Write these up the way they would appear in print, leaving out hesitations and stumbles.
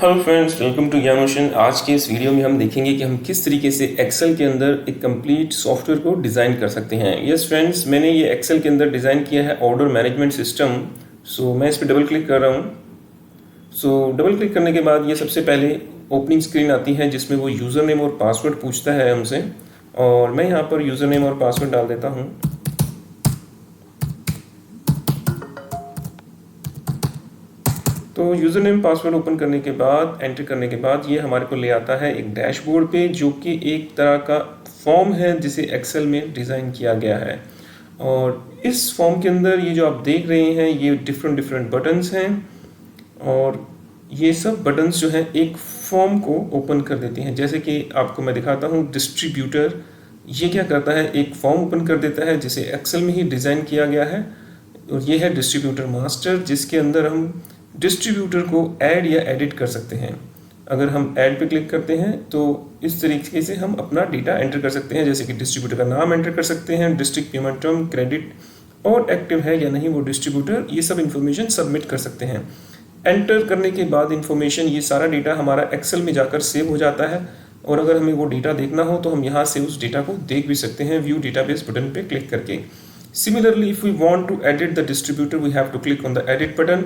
Hello friends, welcome to ज्ञानोशन। आज के इस वीडियो में हम देखेंगे कि हम किस तरीके से एक्सेल के अंदर एक कंप्लीट सॉफ्टवेयर को डिज़ाइन कर सकते हैं। यस फ्रेंड्स, मैंने ये एक्सेल के अंदर डिज़ाइन किया है ऑर्डर मैनेजमेंट सिस्टम। सो मैं इस पर डबल क्लिक कर रहा हूँ। सो डबल क्लिक करने के बाद ये सबसे पहले ओपनिंग स्क्रीन आती है जिसमें वो यूज़र नेम और पासवर्ड पूछता है हमसे, और मैं यहाँ पर यूज़र नेम और पासवर्ड डाल देता हूँ। तो यूज़र नेम पासवर्ड ओपन करने के बाद, एंटर करने के बाद ये हमारे को ले आता है एक डैशबोर्ड पे, जो कि एक तरह का फॉर्म है जिसे एक्सेल में डिज़ाइन किया गया है। और इस फॉर्म के अंदर ये जो आप देख रहे हैं ये डिफरेंट बटन्स हैं, और ये सब बटन्स जो हैं एक फॉर्म को ओपन कर देते हैं। जैसे कि आपको मैं दिखाता हूँ, डिस्ट्रीब्यूटर ये क्या करता है, एक फॉर्म ओपन कर देता है जिसे एक्सेल में ही डिज़ाइन किया गया है। और ये है डिस्ट्रीब्यूटर मास्टर, जिसके अंदर हम डिस्ट्रीब्यूटर को ऐड या एडिट कर सकते हैं। अगर हम ऐड पे क्लिक करते हैं तो इस तरीके से हम अपना डेटा एंटर कर सकते हैं, जैसे कि डिस्ट्रीब्यूटर का नाम एंटर कर सकते हैं, डिस्ट्रिक्ट पेमेंट टर्म, क्रेडिट और एक्टिव है या नहीं वो डिस्ट्रीब्यूटर, ये सब इन्फॉर्मेशन सबमिट कर सकते हैं। एंटर करने के बाद इन्फॉर्मेशन, ये सारा डेटा हमारा एक्सेल में जाकर सेव हो जाता है, और अगर हमें वो डेटा देखना हो तो हम यहाँ से उस डेटा को देख भी सकते हैं व्यू डेटाबेस बटन पे क्लिक करके। Similarly, if we want to edit the distributor, we have to click on the edit button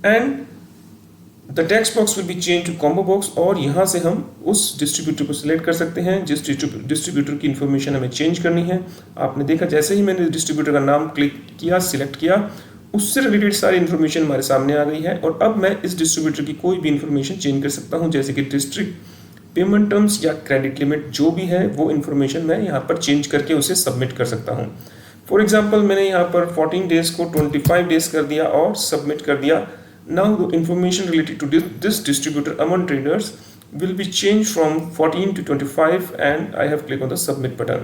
and the text box will be changed to combo box, और यहाँ से हम उस डिस्ट्रीब्यूटर को select कर सकते हैं जिस डिस्ट्रीब्यूटर की इन्फॉर्मेशन हमें चेंज करनी है। आपने देखा जैसे ही मैंने डिस्ट्रीब्यूटर का नाम क्लिक किया, सिलेक्ट किया, उससे रिलेटेड सारी इन्फॉर्मेशन हमारे सामने आ गई है। और अब मैं इस डिस्ट्रीब्यूटर की कोई भी इन्फॉर्मेशन चेंज कर सकता हूँ, जैसे कि डिस्ट्रिक्ट पेमेंट टर्म्स या क्रेडिट लिमिट जो भी है वो इन्फॉर्मेशन मैं यहाँ पर चेंज करके उसे सबमिट कर सकता हूँ। फॉर एग्जाम्पल, मैंने यहाँ पर 14 डेज को 25 डेज कर दिया और सबमिट कर दिया। Now the information related to this distributor Aman traders will be changed from 14 to 25, and I have clicked on the submit button,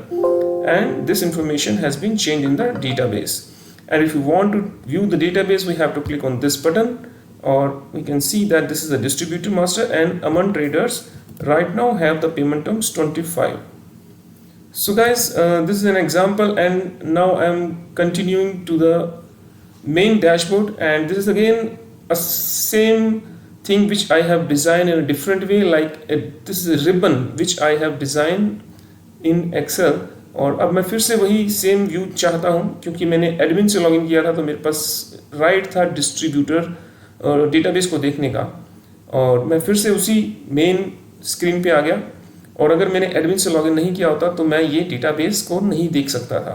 and this information has been changed in the database. And if you want to view the database, we have to click on this button, or we can see that this is the distributor master, and Aman traders right now have the payment terms 25. So guys, this is an example, and now I'm continuing to the main dashboard, and this is again a same thing which I have designed in a different way, like this is a ribbon which I have designed in Excel। और अब मैं फिर से वही same view चाहता हूँ, क्योंकि मैंने एडमिन से लॉगिन किया था तो मेरे पास राइट था डिस्ट्रीब्यूटर डेटाबेस को देखने का, और मैं फिर से उसी मेन स्क्रीन पे आ गया। और अगर मैंने एडमिन से लॉगिन नहीं किया होता तो मैं ये डेटाबेस को नहीं देख सकता था।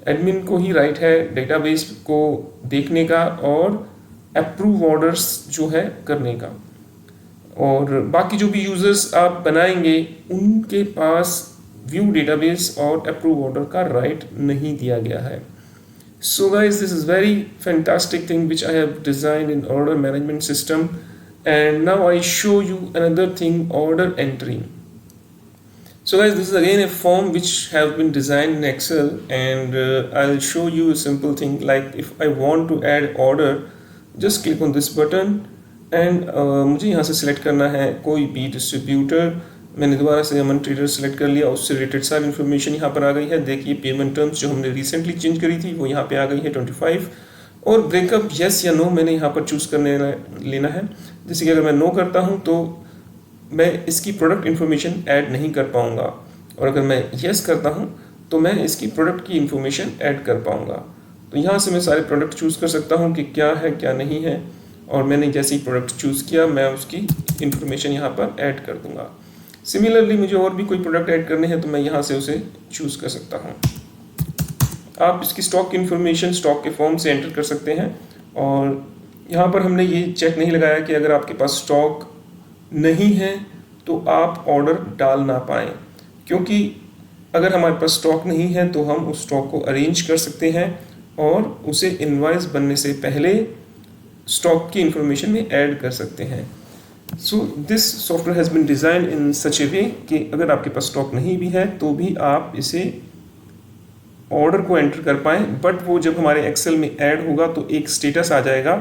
एडमिन को ही राइट है डेटाबेस को देखने का और अप्रूव ऑर्डर्स जो है करने का, और बाकी जो भी यूजर्स आप बनाएंगे उनके पास व्यू डेटाबेस और अप्रूव ऑर्डर का राइट नहीं दिया गया है। सो guys, this is very fantastic thing which I have designed in order management system, and now I show you another thing, order entry. So guys, this is again a form which have been designed in Excel, and I'll show you a simple thing, like if I want to add order, just click on this button, and मुझे यहाँ से select करना है कोई भी distributor. मैंने दोबारा से अमन ट्रेडर सेलेक्ट कर लिया, उससे रिलेटेड सारी इन्फॉर्मेशन यहाँ पर आ गई है। देखिए पेमेंट टर्म्स जो हमने रिसेंटली चेंज करी थी वो यहाँ पे आ गई है 25, और ब्रेकअप यस या नो मैंने यहाँ पर चूज़ करने लेना है। जैसे कि अगर मैं नो करता हूँ तो मैं इसकी प्रोडक्ट इन्फॉर्मेशन ऐड नहीं कर पाऊँगा, और अगर मैं येस करता हूँ तो मैं इसकी प्रोडक्ट की इन्फॉर्मेशन ऐड कर पाऊँगा। तो यहाँ से मैं सारे प्रोडक्ट चूज़ कर सकता हूँ कि क्या है क्या नहीं है, और मैंने जैसे ही प्रोडक्ट चूज़ किया मैं उसकी इन्फॉर्मेशन यहाँ पर ऐड कर दूँगा। सिमिलरली मुझे और भी कोई प्रोडक्ट ऐड करने हैं तो मैं यहाँ से उसे चूज़ कर सकता हूँ। आप इसकी स्टॉक की इन्फॉर्मेशन स्टॉक के फॉर्म से एंटर कर सकते हैं, और यहाँ पर हमने ये चेक नहीं लगाया कि अगर आपके पास स्टॉक नहीं है तो आप ऑर्डर डाल ना पाएँ, क्योंकि अगर हमारे पास स्टॉक नहीं है तो हम उस स्टॉक को अरेंज कर सकते हैं और उसे इनवॉइस बनने से पहले स्टॉक की इंफॉर्मेशन में ऐड कर सकते हैं। So this software has been design in such a way कि अगर आपके पास स्टॉक नहीं भी है तो भी आप इसे ऑर्डर को एंटर कर पाएँ, बट वो जब हमारे एक्सेल में ऐड होगा तो एक स्टेटस आ जाएगा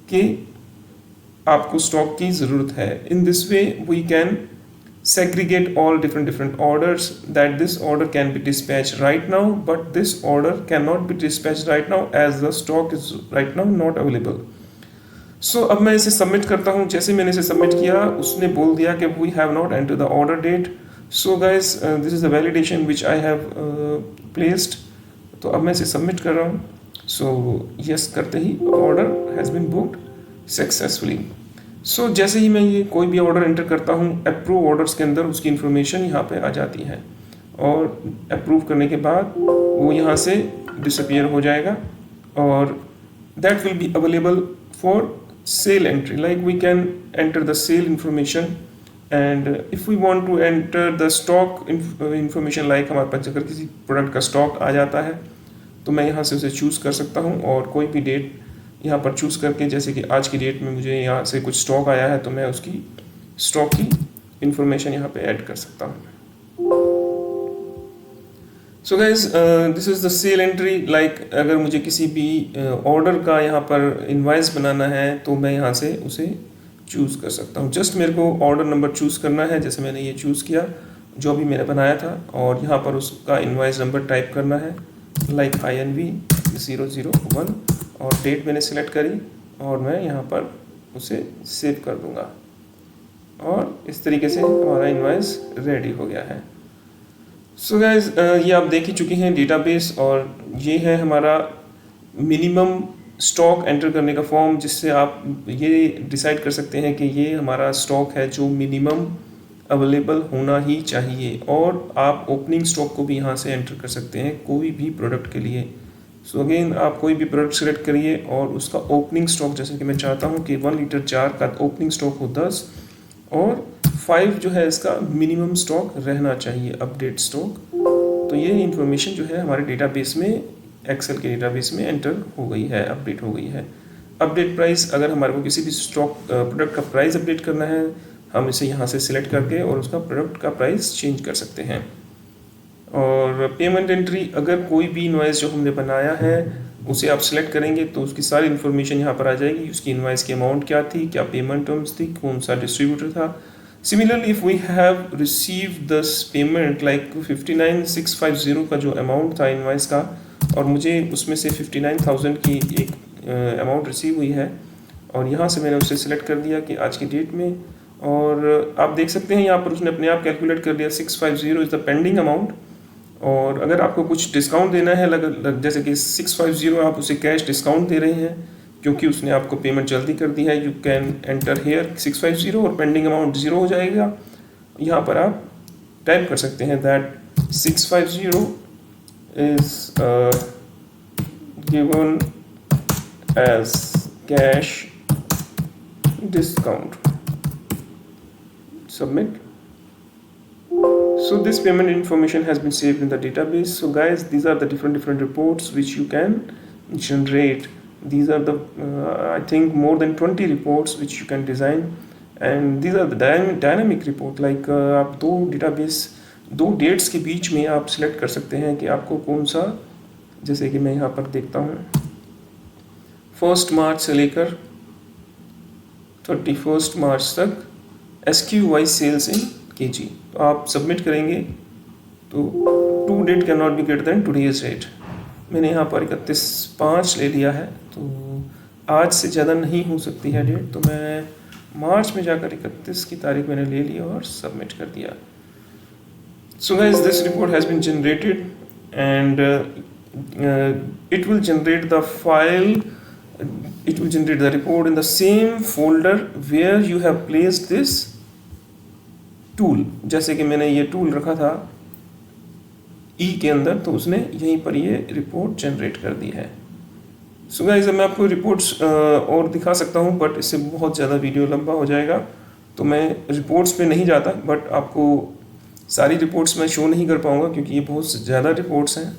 कि आपको स्टॉक की ज़रूरत है। In this way we can segregate all different orders, that this order can be dispatched right now, but this order cannot be dispatched right now as the stock is right now not available. सो अब मैं इसे submit करता हूँ। जैसे मैंने इसे submit किया उसने बोल दिया कि we have not enter the order date. So guys this is the validation which I have placed. तो अब मैं इसे सबमिट कर रहा हूँ। सो यस करते ही order has been booked successfully. So जैसे ही मैं ये कोई भी ऑर्डर एंटर करता हूँ अप्रूव ऑर्डर्स के अंदर उसकी इन्फॉर्मेशन यहाँ पे आ जाती है और अप्रूव करने के बाद वो यहाँ से डिसअपियर हो जाएगा और that will be available for sale entry. Like we can enter the sale information and if we want to enter the stock information, like हमारे पास अगर किसी प्रोडक्ट का स्टॉक आ जाता है तो मैं यहाँ से उसे चूज़ कर सकता हूँ और कोई भी डेट यहाँ पर चूज़ करके, जैसे कि आज की डेट में मुझे यहाँ से कुछ स्टॉक आया है तो मैं उसकी स्टॉक की इंफॉर्मेशन यहाँ पे ऐड कर सकता हूँ। So guys this is the sale entry. Like अगर मुझे किसी भी ऑर्डर का यहाँ पर इनवाइस बनाना है तो मैं यहाँ से उसे चूज़ कर सकता हूँ। जस्ट मेरे को ऑर्डर नंबर चूज़ करना है, जैसे मैंने ये चूज़ किया जो भी मैंने बनाया था, और यहाँ पर उसका इनवाइस नंबर टाइप करना है लाइक INV 001 और डेट मैंने सिलेक्ट करी और मैं यहाँ पर उसे सेव कर दूँगा और इस तरीके से हमारा इनवाइस रेडी हो गया है। सो गाइज ये आप देख ही चुके हैं डेटाबेस, और ये है हमारा मिनिमम स्टॉक एंटर करने का फॉर्म जिससे आप ये डिसाइड कर सकते हैं कि ये हमारा स्टॉक है जो मिनिमम अवेलेबल होना ही चाहिए, और आप ओपनिंग स्टॉक को भी यहाँ से एंटर कर सकते हैं कोई भी प्रोडक्ट के लिए। सो अगेन आप कोई भी प्रोडक्ट सेलेक्ट करिए और उसका ओपनिंग स्टॉक, जैसे कि मैं चाहता हूँ कि 1 लीटर जार का ओपनिंग स्टॉक हो 10 और 5 जो है इसका मिनिमम स्टॉक रहना चाहिए, अपडेट स्टॉक। तो ये इन्फॉर्मेशन जो है हमारे डेटाबेस में, एक्सेल के डेटाबेस में एंटर हो गई है, अपडेट हो गई है। अपडेट प्राइस, अगर हमारे को किसी भी स्टॉक प्रोडक्ट का प्राइस अपडेट करना है हम इसे यहाँ से सिलेक्ट करके और उसका प्रोडक्ट का प्राइस चेंज कर सकते हैं। और पेमेंट एंट्री, अगर कोई भी इनवॉइस जो हमने बनाया है उसे आप सिलेक्ट करेंगे तो उसकी सारी इन्फॉर्मेशन यहाँ पर आ जाएगी। उसकी इनवॉइस की अमाउंट क्या थी, क्या पेमेंट टर्म्स थी, कौन सा डिस्ट्रीब्यूटर था। Similarly if we have receive this payment like 59,650 का जो अमाउंट था इनवॉइस का, और मुझे उसमें से 59,000 की एक अमाउंट रिसीव हुई है और यहाँ से मैंने उसे सिलेक्ट कर दिया कि आज की डेट में, और आप देख सकते हैं यहाँ पर उसने अपने आप कैलकुलेट कर दिया 650 इज़ द पेंडिंग अमाउंट। और अगर आपको कुछ डिस्काउंट देना है, जैसे कि 650 आप उसे कैश डिस्काउंट दे रहे हैं क्योंकि उसने आपको पेमेंट जल्दी कर दी है, यू कैन एंटर हेयर 650 और पेंडिंग अमाउंट 0 हो जाएगा। यहाँ पर आप टाइप कर सकते हैं that 650 is given as cash discount, submit. So this payment information has been saved in the database. So guys, these are the different reports which you can generate. These are the I think more than 20 reports which you can design, and these are the dynamic report. Like आप दो dates के बीच में आप select कर सकते हैं कि आपको कौन सा, जैसे कि मैं यहाँ पर देखता हूँ 1 मार्च से लेकर 31 मार्च तक SQY सेल्स इन KG। तो आप सबमिट करेंगे तो to date can not be greater than today's date. मैंने यहाँ पर 31/5 ले लिया है, तो आज से ज़्यादा नहीं हो सकती है डेट, तो मैं मार्च में जाकर 31 की तारीख मैंने ले ली और सबमिट कर दिया। So guys, this report has been generated and it will generate the file, it will generate the report in the same folder where you have placed this tool। जैसे कि मैंने ये टूल रखा था E के अंदर, तो उसने यहीं पर ये रिपोर्ट जनरेट कर दी है। सो गाइस, मैं आपको रिपोर्ट्स और दिखा सकता हूँ बट इससे बहुत ज़्यादा वीडियो लंबा हो जाएगा, तो मैं रिपोर्ट्स पे नहीं जाता, बट आपको सारी रिपोर्ट्स मैं शो नहीं कर पाऊँगा क्योंकि ये बहुत ज़्यादा रिपोर्ट्स हैं।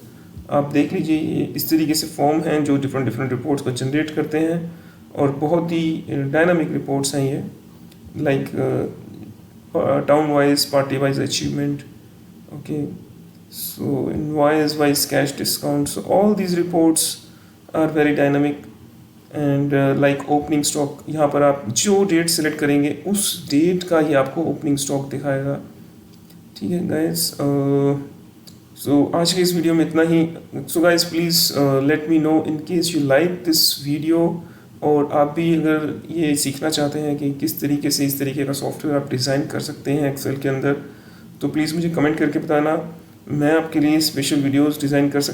आप देख लीजिए, ये इस तरीके से फॉर्म हैं जो डिफरेंट रिपोर्ट्स को जनरेट करते हैं, और बहुत ही डायनामिक रिपोर्ट्स हैं ये, like town wise, party wise achievement, okay, so invoice wise cash discount. So all these reports are very dynamic and like opening stock, यहाँ पर आप जो डेट सेलेक्ट करेंगे उस डेट का ही आपको ओपनिंग स्टॉक दिखाएगा। ठीक है गाइस, सो आज के इस वीडियो में इतना ही। So guys, please let me know in case you like this video और आप भी अगर ये सीखना चाहते हैं कि किस तरीके से इस तरीके का सॉफ्टवेयर आप डिज़ाइन कर सकते हैं एक्सेल के अंदर, तो प्लीज़ मुझे कमेंट करके बताना। मैं आपके लिए स्पेशल वीडियोस डिज़ाइन कर